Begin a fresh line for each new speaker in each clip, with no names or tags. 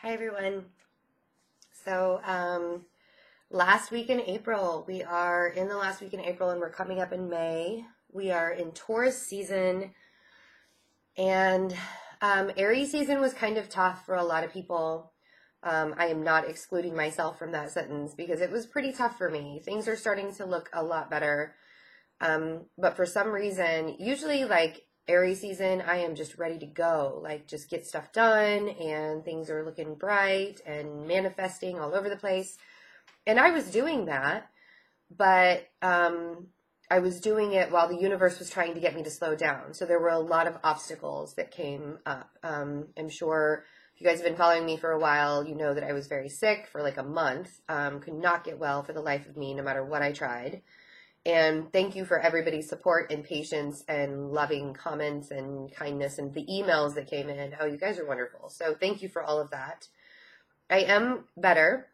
Hi, everyone. So, last week in April, we are in the last week in April and we're coming up in May. We are in Taurus season, and Aries season was kind of tough for a lot of people. I am not excluding myself from that sentence because it was pretty tough for me. Things are starting to look a lot better. But for some reason, usually like Aries season, I am just ready to go, like just get stuff done and things are looking bright and manifesting all over the place. And I was doing that, but I was doing it while the universe was trying to get me to slow down. So there were a lot of obstacles that came up. I'm sure if you guys have been following me for a while, you know that I was very sick for like a month, could not get well for the life of me, no matter what I tried. And thank you for everybody's support and patience and loving comments and kindness and the emails that came in. Oh, you guys are wonderful. So thank you for all of that. I am better.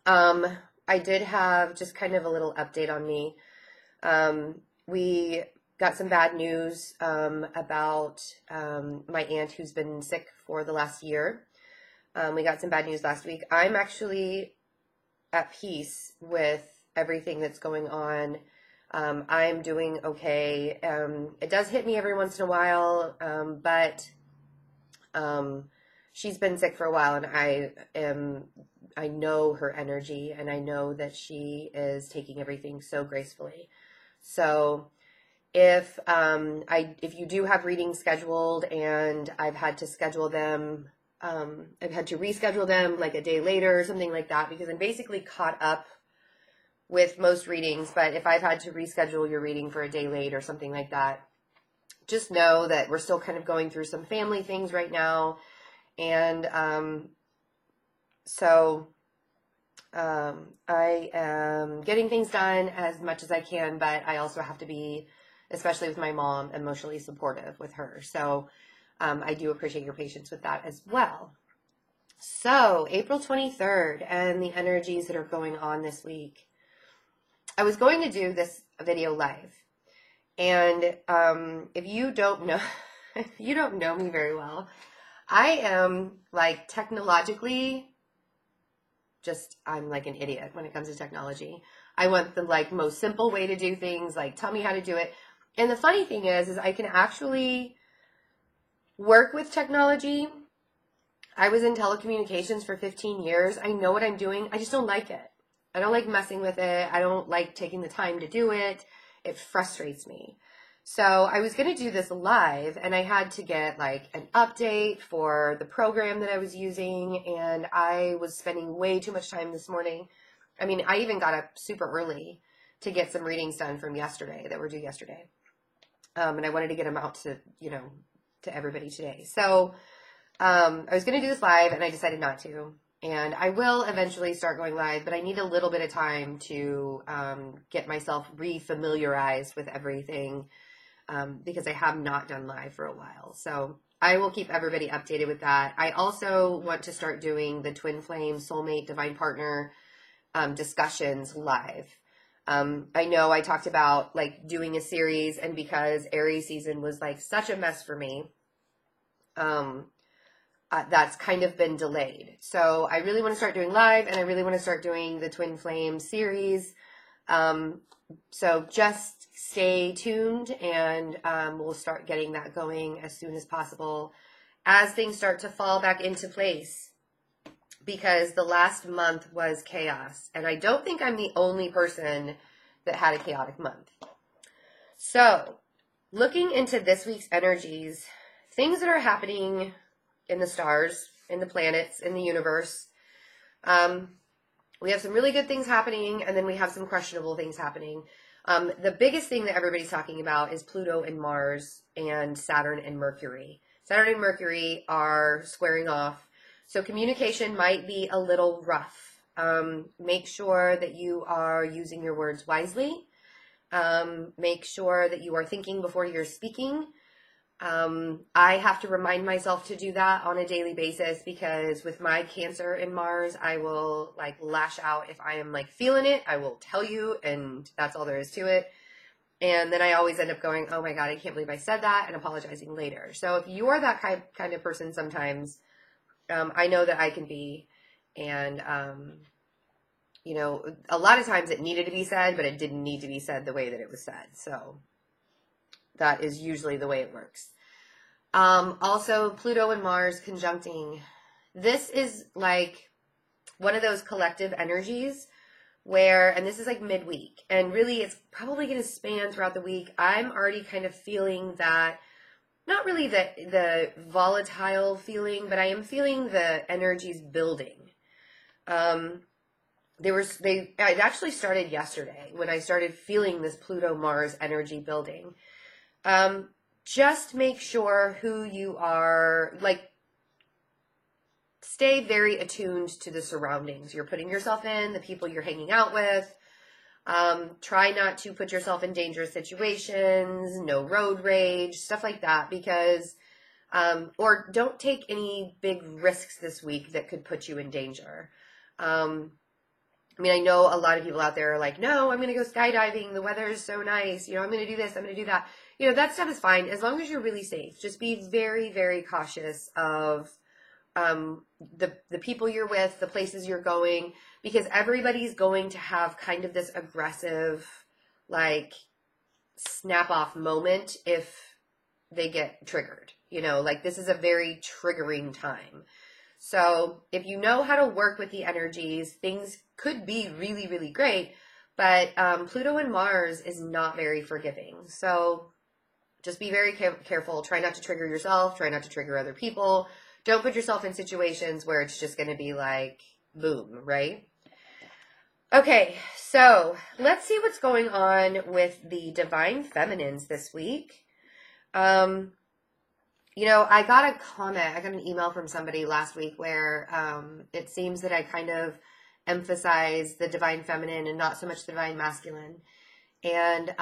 I did have just kind of a little update on me. We got some bad news about my aunt who's been sick for the last year. We got some bad news last week. I'm actually at peace with everything that's going on. I'm doing okay. It does hit me every once in a while, but she's been sick for a while, and I know her energy, and I know that she is taking everything so gracefully. So if you do have readings scheduled and I've had to schedule them, I've had to reschedule them like a day later or something like that, because I'm basically caught up with most readings. But if I've had to reschedule your reading for a day late or something like that, just know that we're still kind of going through some family things right now. And so I am getting things done as much as I can, but I also have to be, especially with my mom, emotionally supportive with her. So I do appreciate your patience with that as well. So April 23rd and the energies that are going on this week. I was going to do this video live, and if you don't know me very well, I am like technologically I'm like an idiot when it comes to technology. I want the like most simple way to do things, like tell me how to do it. And the funny thing is I can actually work with technology. I was in telecommunications for 15 years. I know what I'm doing. I just don't like it. I don't like messing with it. I don't like taking the time to do it. It frustrates me. So I was going to do this live, and I had to get like an update for the program that I was using, and I was spending way too much time this morning. I mean, I even got up super early to get some readings done from yesterday that were due yesterday. And I wanted to get them out to, to everybody today. So I was going to do this live, and I decided not to. And I will eventually start going live, but I need a little bit of time to get myself re-familiarized with everything because I have not done live for a while. So I will keep everybody updated with that. I also want to start doing the Twin Flame, Soulmate, Divine Partner discussions live. I know I talked about like doing a series, and because Aries season was like such a mess for me, that's kind of been delayed. So I really want to start doing live, and I really want to start doing the Twin Flame series. So just stay tuned, and we'll start getting that going as soon as possible as things start to fall back into place, because the last month was chaos, and I don't think I'm the only person that had a chaotic month. So looking into this week's energies, things that are happening in the stars, in the planets, in the universe. We have some really good things happening, and then we have some questionable things happening. The biggest thing that everybody's talking about is Pluto and Mars and Saturn and Mercury. Saturn and Mercury are squaring off, so communication might be a little rough. Make sure that you are using your words wisely. Make sure that you are thinking before you're speaking. I have to remind myself to do that on a daily basis, because with my Cancer in Mars, I will like lash out if I am like feeling it. I will tell you, and that's all there is to it. And then I always end up going, oh my God, I can't believe I said that, and apologizing later. So if you are that kind of person sometimes, I know that I can be, and, you know, a lot of times it needed to be said, but it didn't need to be said the way that it was said. So that is usually the way it works. Also, Pluto and Mars conjuncting. This is like one of those collective energies where, and this is like midweek, and really it's probably going to span throughout the week. I'm already kind of feeling that, not really the volatile feeling, but I am feeling the energies building. It actually started yesterday when I started feeling this Pluto-Mars energy building. Just make sure who you are, like, stay very attuned to the surroundings you're putting yourself in, the people you're hanging out with. Try not to put yourself in dangerous situations, no road rage, stuff like that, because, or don't take any big risks this week that could put you in danger. I mean, I know a lot of people out there are like, no, I'm going to go skydiving. The weather is so nice. You know, I'm going to do this. I'm going to do that. You know, that stuff is fine as long as you're really safe. Just be very, very cautious of the people you're with, the places you're going, because everybody's going to have kind of this aggressive, like, snap off moment if they get triggered. You know, like, this is a very triggering time. So if you know how to work with the energies, things could be really, really great. But Pluto and Mars is not very forgiving. So just be very careful. Try not to trigger yourself. Try not to trigger other people. Don't put yourself in situations where it's just going to be like, boom, right? Okay, so let's see what's going on with the Divine Feminines this week. You know, I got an email from somebody last week where it seems that I kind of emphasize the Divine Feminine and not so much the Divine Masculine. And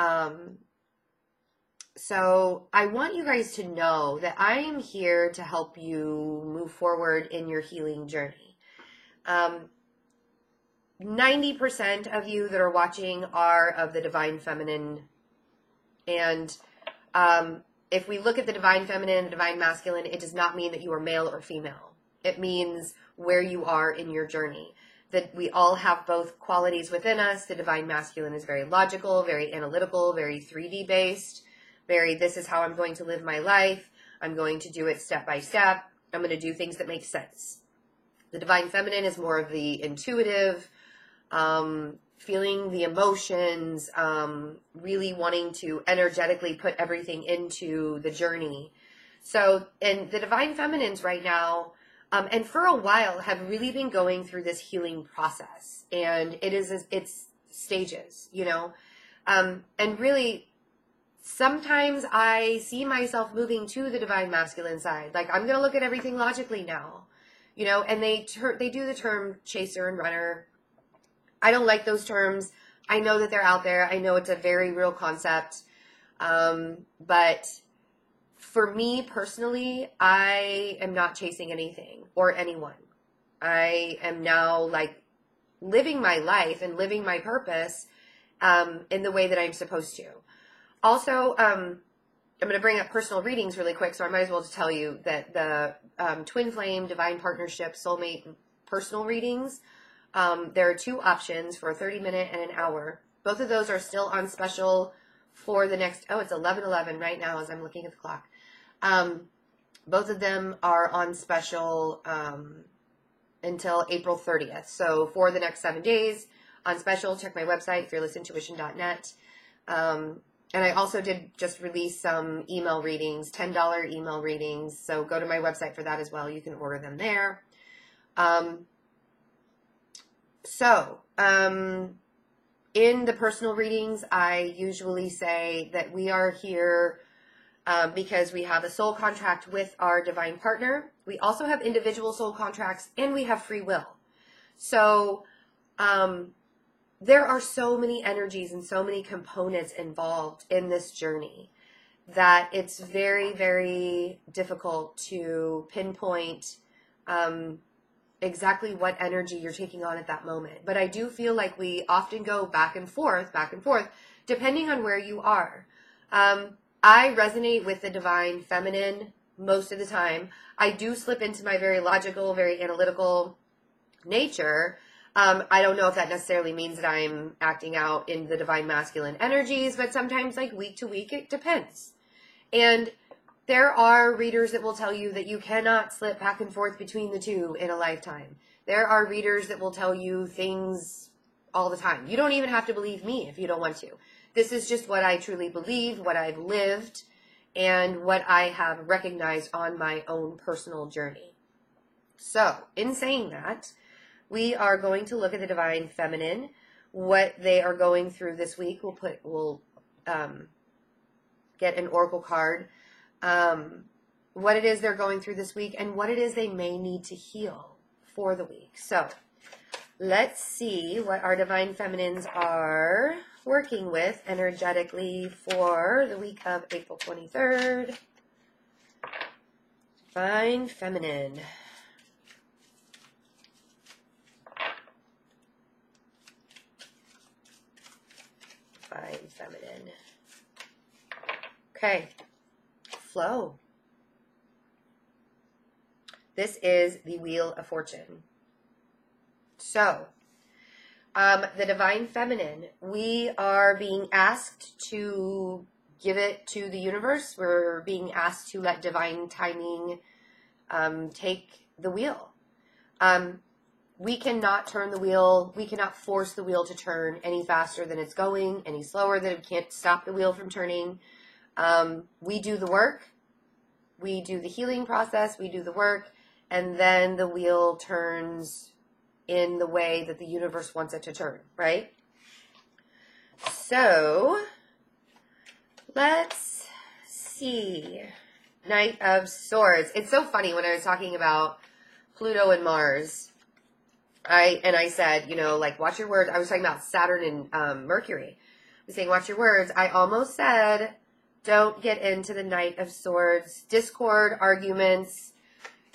so I want you guys to know that I am here to help you move forward in your healing journey. 90% of you that are watching are of the Divine Feminine. And if we look at the Divine Feminine and the Divine Masculine, it does not mean that you are male or female. It means where you are in your journey. That we all have both qualities within us. The Divine Masculine is very logical, very analytical, very 3D based. Very, this is how I'm going to live my life. I'm going to do it step by step. I'm going to do things that make sense. The Divine Feminine is more of the intuitive, feeling the emotions, really wanting to energetically put everything into the journey. So, and the Divine Feminines right now, and for a while, have really been going through this healing process. And it's stages, you know. And really, sometimes I see myself moving to the Divine Masculine side. Like, I'm going to look at everything logically now, you know. And they do the term chaser and runner. I don't like those terms. I know that they're out there. I know it's a very real concept. But for me personally, I am not chasing anything or anyone. I am now like living my life and living my purpose in the way that I'm supposed to. Also, I'm going to bring up personal readings really quick, so I might as well just tell you that the Twin Flame, Divine Partnership, Soulmate personal readings, there are two options for a 30-minute and an hour. Both of those are still on special for the next, it's 11:11 right now as I'm looking at the clock. Both of them are on special until April 30th. So for the next 7 days on special, check my website, fearlessintuition.net. And I also did just release some email readings, $10 email readings. So go to my website for that as well. You can order them there. In the personal readings, I usually say that we are here because we have a soul contract with our divine partner. We also have individual soul contracts, and we have free will. So there are so many energies and so many components involved in this journey that it's very, very difficult to pinpoint exactly what energy you're taking on at that moment. But I do feel like we often go back and forth, depending on where you are. I resonate with the Divine Feminine most of the time. I do slip into my very logical, very analytical nature. I don't know if that necessarily means that I'm acting out in the divine masculine energies, but sometimes like week to week, it depends. And there are readers that will tell you that you cannot slip back and forth between the two in a lifetime. There are readers that will tell you things all the time. You don't even have to believe me if you don't want to. This is just what I truly believe, what I've lived, and what I have recognized on my own personal journey. So, in saying that, we are going to look at the divine feminine, what they are going through this week. We'll get an oracle card, what it is they're going through this week, and what it is they may need to heal for the week. So, let's see what our divine feminines are working with energetically for the week of April 23rd. Divine feminine. Divine feminine. Okay. Flow. This is the Wheel of Fortune. So, the divine feminine, we are being asked to give it to the universe. We're being asked to let divine timing take the wheel. We cannot turn the wheel. We cannot force the wheel to turn any faster than it's going, any slower than it can't stop the wheel from turning. We do the work. We do the healing process. We do the work. And then the wheel turns in the way that the universe wants it to turn, right? So, let's see. Knight of Swords. It's so funny when I was talking about Pluto and Mars. I said, you know, like, watch your words. I was talking about Saturn and Mercury. I was saying, watch your words. I almost said, don't get into the Knight of Swords. Discord, arguments.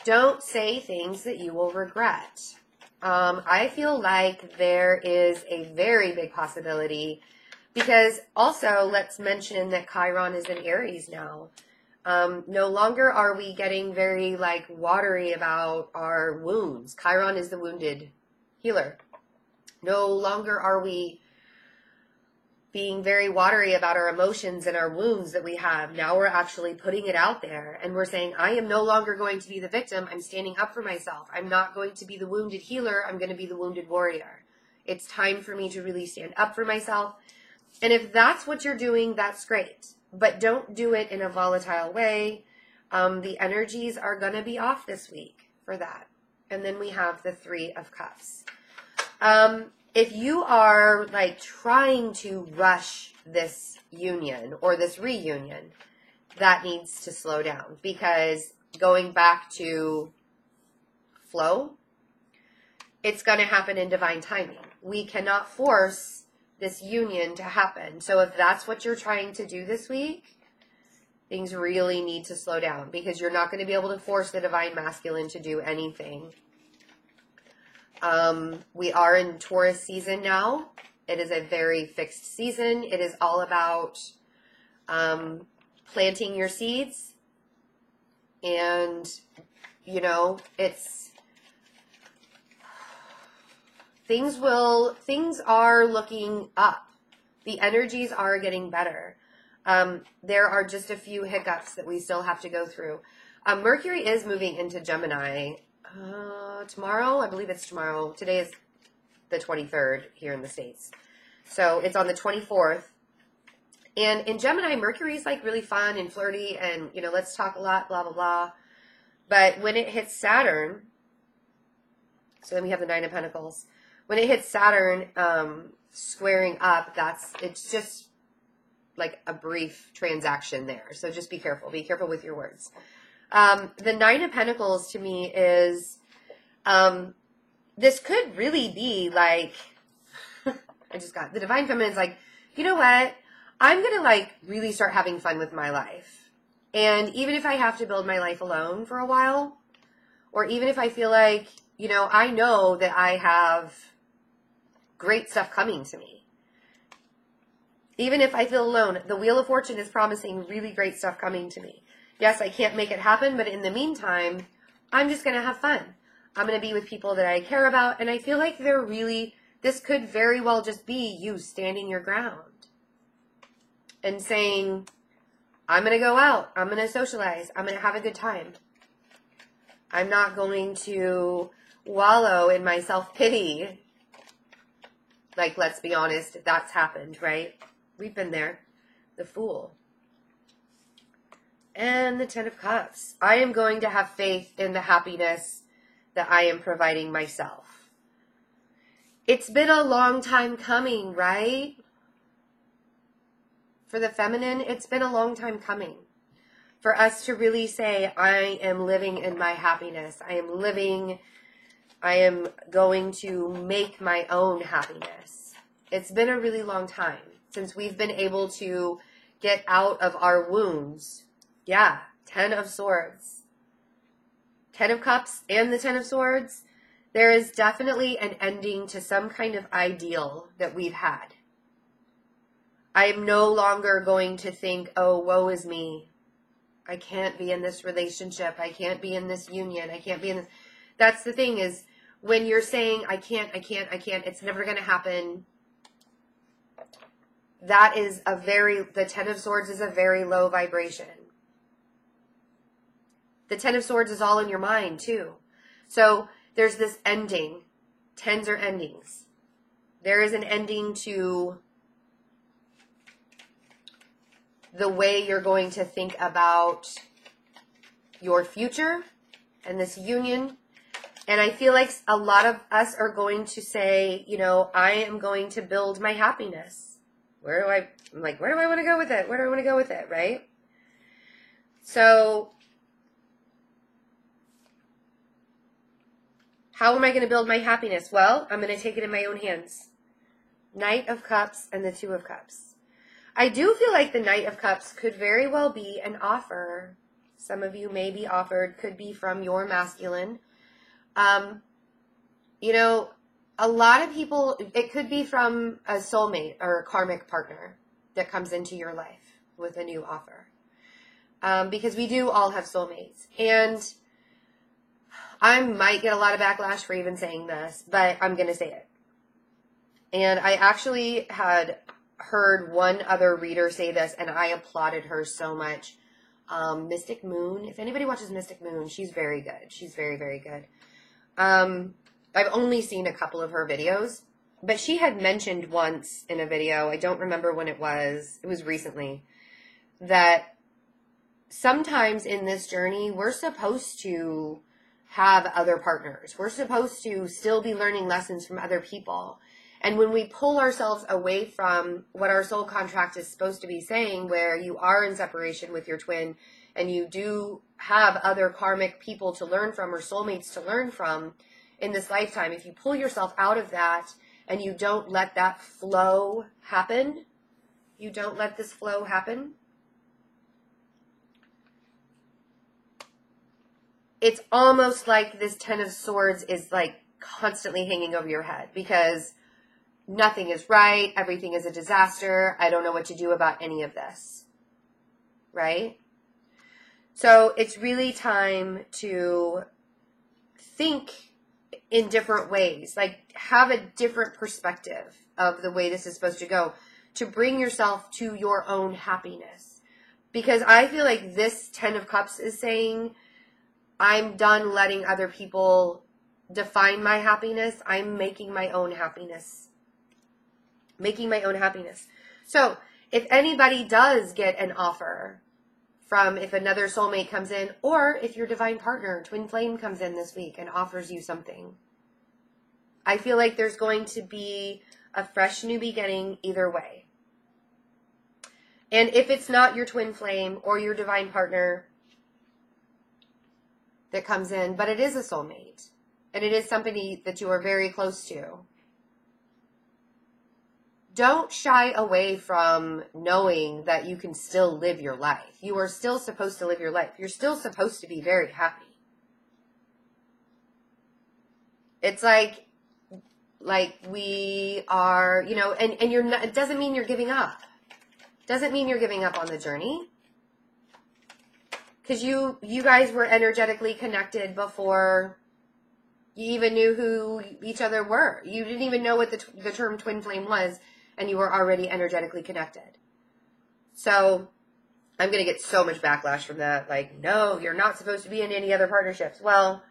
Don't say things that you will regret. I feel like there is a very big possibility because also let's mention that Chiron is in Aries now. No longer are we getting very like watery about our wounds. Chiron is the wounded healer. No longer are we being very watery about our emotions and our wounds that we have. Now we're actually putting it out there and we're saying, I am no longer going to be the victim. I'm standing up for myself. I'm not going to be the wounded healer. I'm going to be the wounded warrior. It's time for me to really stand up for myself. And if that's what you're doing, that's great. But don't do it in a volatile way. The energies are going to be off this week for that. And then we have the Three of Cups. If you are like trying to rush this union or this reunion, that needs to slow down because going back to flow, it's going to happen in divine timing. We cannot force this union to happen. So if that's what you're trying to do this week, things really need to slow down because you're not going to be able to force the divine masculine to do anything. We are in Taurus season now. It is a very fixed season. It is all about planting your seeds. And, you know, it's things are looking up. The energies are getting better. There are just a few hiccups that we still have to go through. Mercury is moving into Gemini tomorrow. I believe it's tomorrow. Today is the 23rd here in the States. So it's on the 24th. And in Gemini, Mercury is like really fun and flirty and, you know, let's talk a lot, blah, blah, blah. But when it hits Saturn, so then we have the Nine of Pentacles. When it hits Saturn, squaring up, it's just like a brief transaction there. So just be careful. Be careful with your words. The Nine of Pentacles to me is, this could really be like, I just got the divine feminine is like, you know what? I'm going to like really start having fun with my life. And even if I have to build my life alone for a while, or even if I feel like, you know, I know that I have great stuff coming to me. Even if I feel alone, the Wheel of Fortune is promising really great stuff coming to me. Yes, I can't make it happen, but in the meantime, I'm just going to have fun. I'm going to be with people that I care about, and I feel like this could very well just be you standing your ground and saying, I'm going to go out, I'm going to socialize, I'm going to have a good time. I'm not going to wallow in my self-pity. Like, let's be honest, that's happened, right? We've been there. The Fool. And the Ten of Cups. I am going to have faith in the happiness that I am providing myself. It's been a long time coming, right? For the feminine, it's been a long time coming. For us to really say, I am living in my happiness. I am going to make my own happiness. It's been a really long time since we've been able to get out of our wounds. Yeah, 10 of Swords. 10 of Cups and the 10 of Swords. There is definitely an ending to some kind of ideal that we've had. I am no longer going to think, oh, woe is me. I can't be in this relationship. I can't be in this union. I can't be in this. That's the thing is when you're saying, I can't, it's never going to happen. That is the 10 of Swords is a very low vibration. The 10 of Swords is all in your mind too. So there's this ending. Tens are endings. There is an ending to the way you're going to think about your future and this union. And I feel like a lot of us are going to say, I am going to build my happiness. Where do I want to go with it? Where do I want to go with it, right? So how am I going to build my happiness? Well, I'm going to take it in my own hands. Knight of Cups and the Two of Cups. I do feel like the Knight of Cups could very well be an offer. Some of you may be offered, could be from your masculine. A lot of people, it could be from a soulmate or a karmic partner that comes into your life with a new offer. Because we do all have soulmates. And I might get a lot of backlash for even saying this, but I'm going to say it. And I actually had heard one other reader say this, and I applauded her so much. Mystic Moon. If anybody watches Mystic Moon, she's very good. She's very, very good. I've only seen a couple of her videos, but she had mentioned once in a video, I don't remember when it was recently, that sometimes in this journey, we're supposed to have other partners. We're supposed to still be learning lessons from other people. And when we pull ourselves away from what our soul contract is supposed to be saying, where you are in separation with your twin and you do have other karmic people to learn from or soulmates to learn from in this lifetime, if you pull yourself out of that and you don't let that flow happen, you don't let this flow happen, it's almost like this 10 of Swords is like constantly hanging over your head because nothing is right. Everything is a disaster. I don't know what to do about any of this. Right? So it's really time to think in different ways. Like have a different perspective of the way this is supposed to go to bring yourself to your own happiness. Because I feel like this 10 of Cups is saying, I'm done letting other people define my happiness. I'm making my own happiness. Making my own happiness. So if anybody does get an offer from if another soulmate comes in, or if your divine partner, twin flame, comes in this week and offers you something, I feel like there's going to be a fresh new beginning either way. And if it's not your twin flame or your divine partner that comes in, but it is a soulmate, and it is somebody that you are very close to, don't shy away from knowing that you can still live your life. You are still supposed to live your life. You're still supposed to be very happy. It's like we are, and you're not, it doesn't mean you're giving up. Doesn't mean you're giving up on the journey. Because you guys were energetically connected before you even knew who each other were. You didn't even know what the term twin flame was, and you were already energetically connected. So I'm going to get so much backlash from that. Like, no, you're not supposed to be in any other partnerships. Well,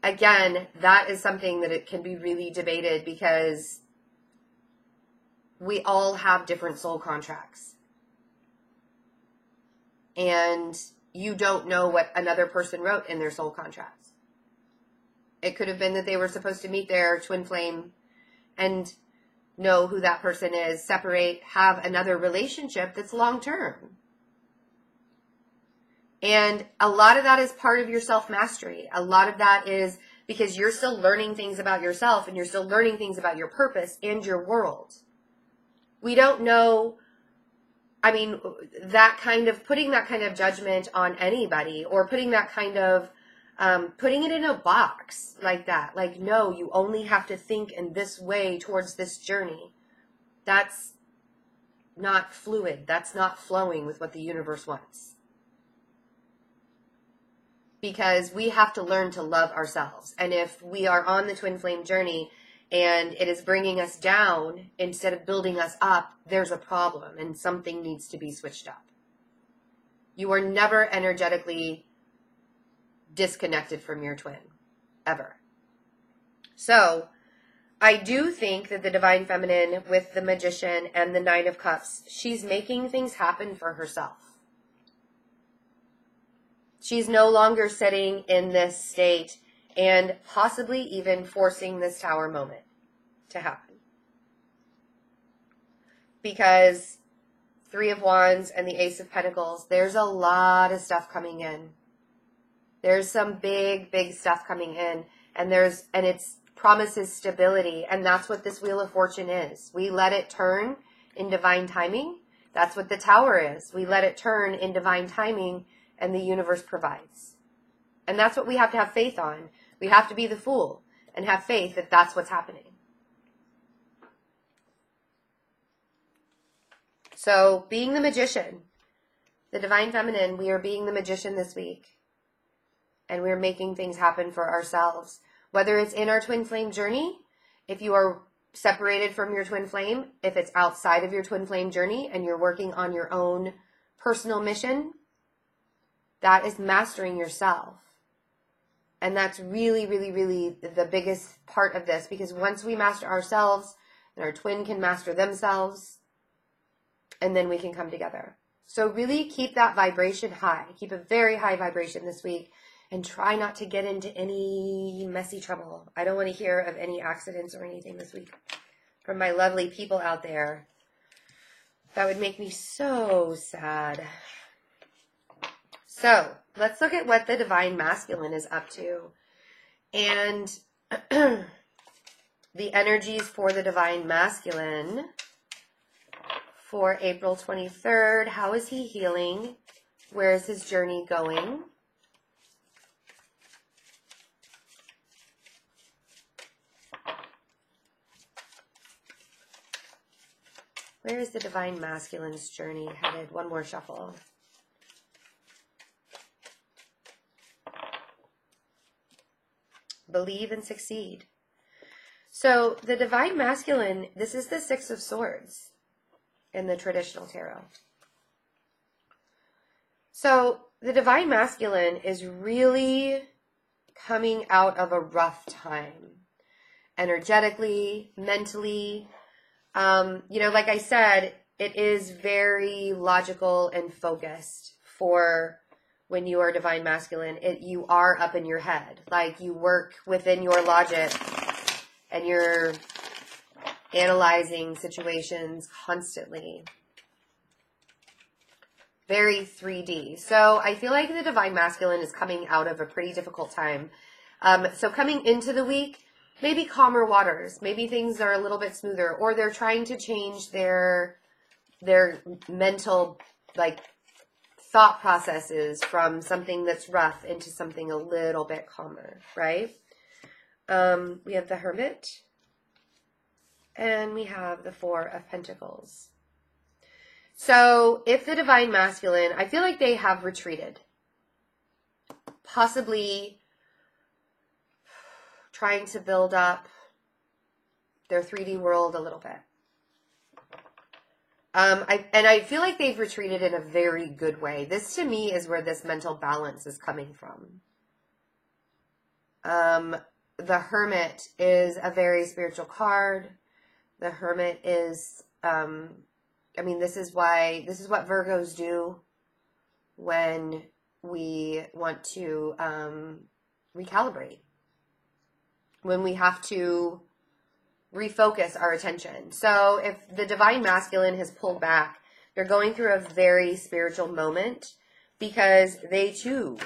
again, that is something that it can be really debated because we all have different soul contracts. And you don't know what another person wrote in their soul contracts. It could have been that they were supposed to meet their twin flame and know who that person is, separate, have another relationship that's long-term. And a lot of that is part of your self-mastery. A lot of that is because you're still learning things about yourself and you're still learning things about your purpose and your world. We don't know, I mean, putting that kind of judgment on anybody or putting that kind of, putting it in a box like that. Like, no, you only have to think in this way towards this journey. That's not fluid. That's not flowing with what the universe wants. Because we have to learn to love ourselves. And if we are on the twin flame journey and it is bringing us down instead of building us up, there's a problem and something needs to be switched up. You are never energetically disconnected from your twin, ever. So I do think that the Divine Feminine with the Magician and the Nine of Cups, she's making things happen for herself. She's no longer sitting in this state and possibly even forcing this Tower moment to happen. Because Three of Wands and the Ace of Pentacles, there's a lot of stuff coming in. There's some big, big stuff coming in. And it's promises stability. And that's what this Wheel of Fortune is. We let it turn in divine timing. That's what the Tower is. We let it turn in divine timing and the universe provides. And that's what we have to have faith on. We have to be the fool and have faith that that's what's happening. So being the Magician, the Divine Feminine, we are being the Magician this week. And we're making things happen for ourselves. Whether it's in our twin flame journey, if you are separated from your twin flame, if it's outside of your twin flame journey and you're working on your own personal mission, that is mastering yourself. And that's really, really, really the biggest part of this. Because once we master ourselves, then our twin can master themselves. And then we can come together. So really keep that vibration high. Keep a very high vibration this week. And try not to get into any messy trouble. I don't want to hear of any accidents or anything this week. From my lovely people out there. That would make me so sad. So, let's look at what the Divine Masculine is up to. And the energies for the Divine Masculine for April 23rd. How is he healing? Where is his journey going? Where is the Divine Masculine's journey headed? One more shuffle. Believe and succeed. So the Divine Masculine, this is the Six of Swords in the traditional tarot. So the Divine Masculine is really coming out of a rough time. Energetically, mentally. Like I said, it is very logical and focused for when you are Divine Masculine. You are up in your head. Like you work within your logic and you're analyzing situations constantly. Very 3D. So I feel like the Divine Masculine is coming out of a pretty difficult time. So coming into the week, maybe calmer waters. Maybe things are a little bit smoother. Or they're trying to change their mental, thought processes from something that's rough into something a little bit calmer, right? We have the Hermit. And we have the Four of Pentacles. So if the Divine Masculine, I feel like they have retreated. possibly trying to build up their 3D world a little bit. I feel like they've retreated in a very good way. This, to me, is where this mental balance is coming from. The Hermit is a very spiritual card. The Hermit is, this is what Virgos do when we want to recalibrate, when we have to refocus our attention. So if the Divine Masculine has pulled back, they're going through a very spiritual moment because they too,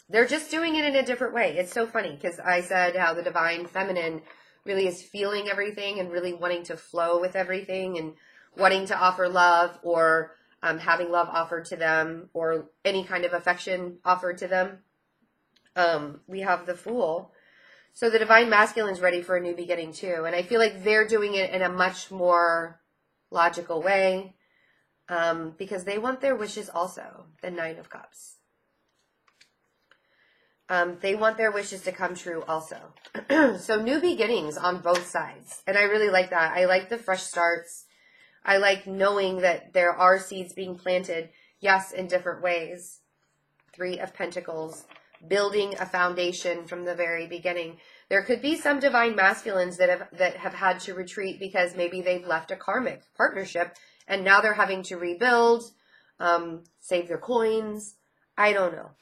they're just doing it in a different way. It's so funny because I said how the Divine Feminine really is feeling everything and really wanting to flow with everything and wanting to offer love, or having love offered to them, or any kind of affection offered to them. We have the Fool. So the Divine Masculine is ready for a new beginning too. And I feel like they're doing it in a much more logical way, because they want their wishes also, the Nine of Cups. They want their wishes to come true also. So new beginnings on both sides. And I really like that. I like the fresh starts. I like knowing that there are seeds being planted, yes, in different ways. Three of Pentacles. Building a foundation from the very beginning. There could be some Divine Masculines that have had to retreat because maybe they've left a karmic partnership and now they're having to rebuild, save their coins. I don't know.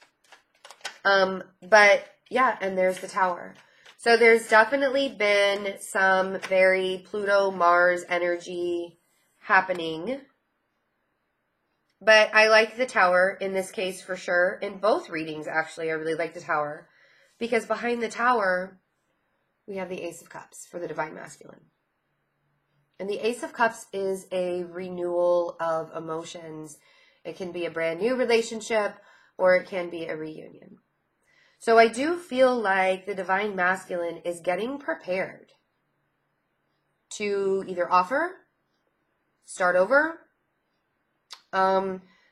But yeah, and there's the Tower. So there's definitely been some very Pluto-Mars energy happening. But I like the Tower in this case for sure. In both readings, actually, I really like the Tower. Because behind the Tower, we have the Ace of Cups for the Divine Masculine. And the Ace of Cups is a renewal of emotions. It can be a brand new relationship, or it can be a reunion. So I do feel like the Divine Masculine is getting prepared to either offer, start over.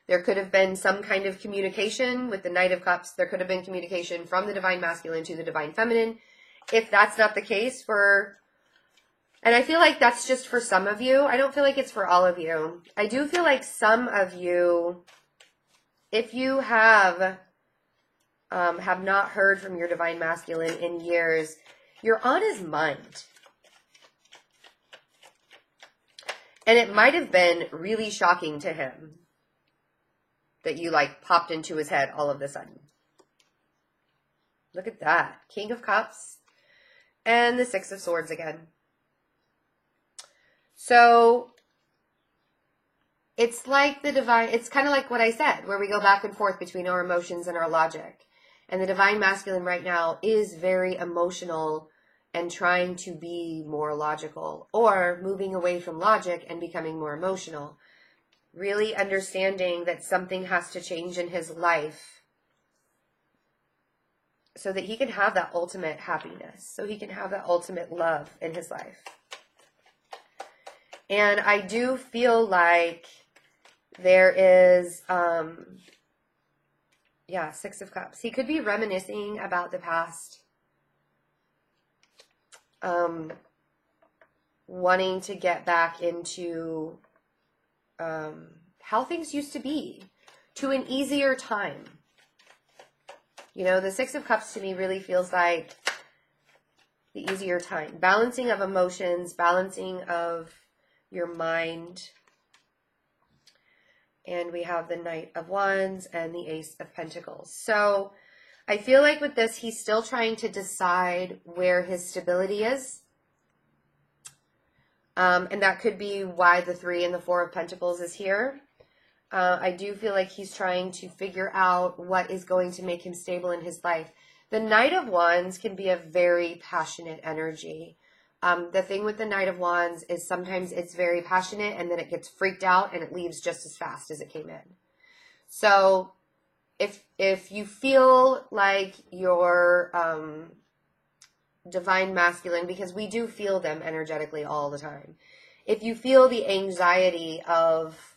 There could have been some kind of communication with the Knight of Cups. There could have been communication from the Divine Masculine to the Divine Feminine. If that's not the case and I feel like that's just for some of you. I don't feel like it's for all of you. I do feel like some of you, if you have not heard from your Divine Masculine in years, you're on his mind. And it might have been really shocking to him that you popped into his head all of a sudden. Look at that. King of Cups and the Six of Swords again. So it's like it's kind of like what I said, where we go back and forth between our emotions and our logic. And the Divine Masculine right now is very emotional and trying to be more logical, or moving away from logic and becoming more emotional. Really understanding that something has to change in his life so that he can have that ultimate happiness, so he can have that ultimate love in his life. And I do feel like there is, Six of Cups. He could be reminiscing about the past. Wanting to get back into how things used to be, to an easier time. You know, the Six of Cups to me really feels like the easier time. Balancing of emotions, balancing of your mind. And we have the Knight of Wands and the Ace of Pentacles. So I feel like with this, he's still trying to decide where his stability is. And that could be why the 3 and the 4 of Pentacles is here. I do feel like he's trying to figure out what is going to make him stable in his life. The Knight of Wands can be a very passionate energy. The thing with the Knight of Wands is sometimes it's very passionate and then it gets freaked out and it leaves just as fast as it came in. So if you feel like your Divine Masculine, because we do feel them energetically all the time. If you feel the anxiety of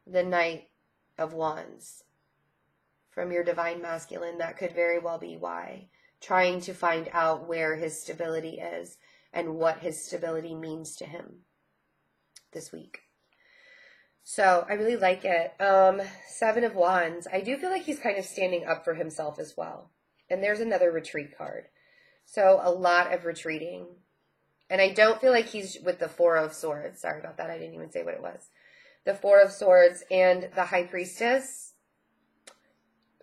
the Knight of Wands from your divine masculine. That could very well be why. Trying to find out where his stability is and what his stability means to him this week. So I really like it. 7 of Wands. I do feel like he's kind of standing up for himself as well. And there's another retreat card. So a lot of retreating. And I don't feel like he's with the 4 of Swords. Sorry about that. I didn't even say what it was. The 4 of Swords and the High Priestess.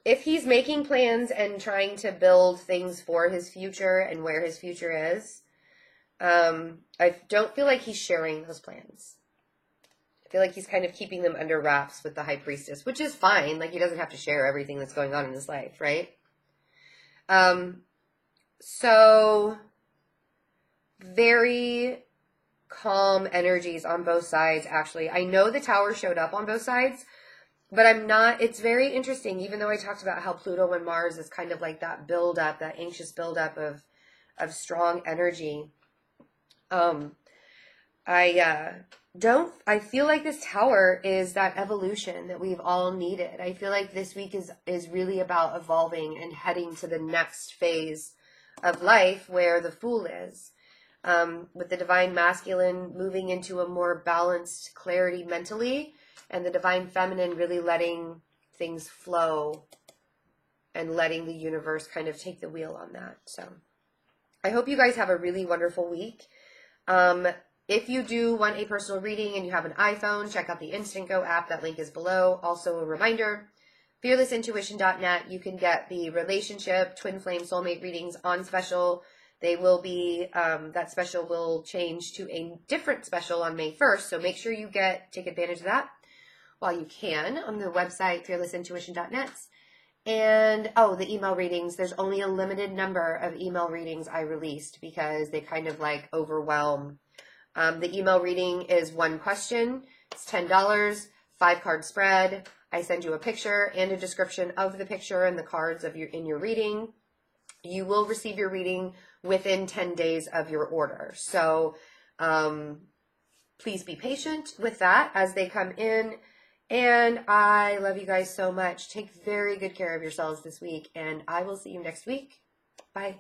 If he's making plans and trying to build things for his future and where his future is, I don't feel like he's sharing those plans. I feel like he's kind of keeping them under wraps with the High Priestess, which is fine. Like, he doesn't have to share everything that's going on in his life, right? So very calm energies on both sides, actually. I know the Tower showed up on both sides, but it's very interesting, even though I talked about how Pluto and Mars is kind of like that buildup, that anxious buildup of strong energy. I feel like this Tower is that evolution that we've all needed. I feel like this week is really about evolving and heading to the next phase of life where the Fool is. With the divine masculine moving into a more balanced clarity mentally, and the divine feminine really letting things flow and letting the universe kind of take the wheel on that. So I hope you guys have a really wonderful week. If you do want a personal reading and you have an iPhone, check out the InstantGo app. That link is below. Also a reminder, fearlessintuition.net. You can get the relationship, twin flame, soulmate readings on special. They will be, that special will change to a different special on May 1st. So make sure you take advantage of that while you can on the website, fearlessintuition.net. And, the email readings. There's only a limited number of email readings I released because they kind of like overwhelm. The email reading is 1 question. It's $10, 5-card spread. I send you a picture and a description of the picture and the cards in your reading. You will receive your reading within 10 days of your order. So please be patient with that as they come in. And I love you guys so much. Take very good care of yourselves this week, and I will see you next week. Bye.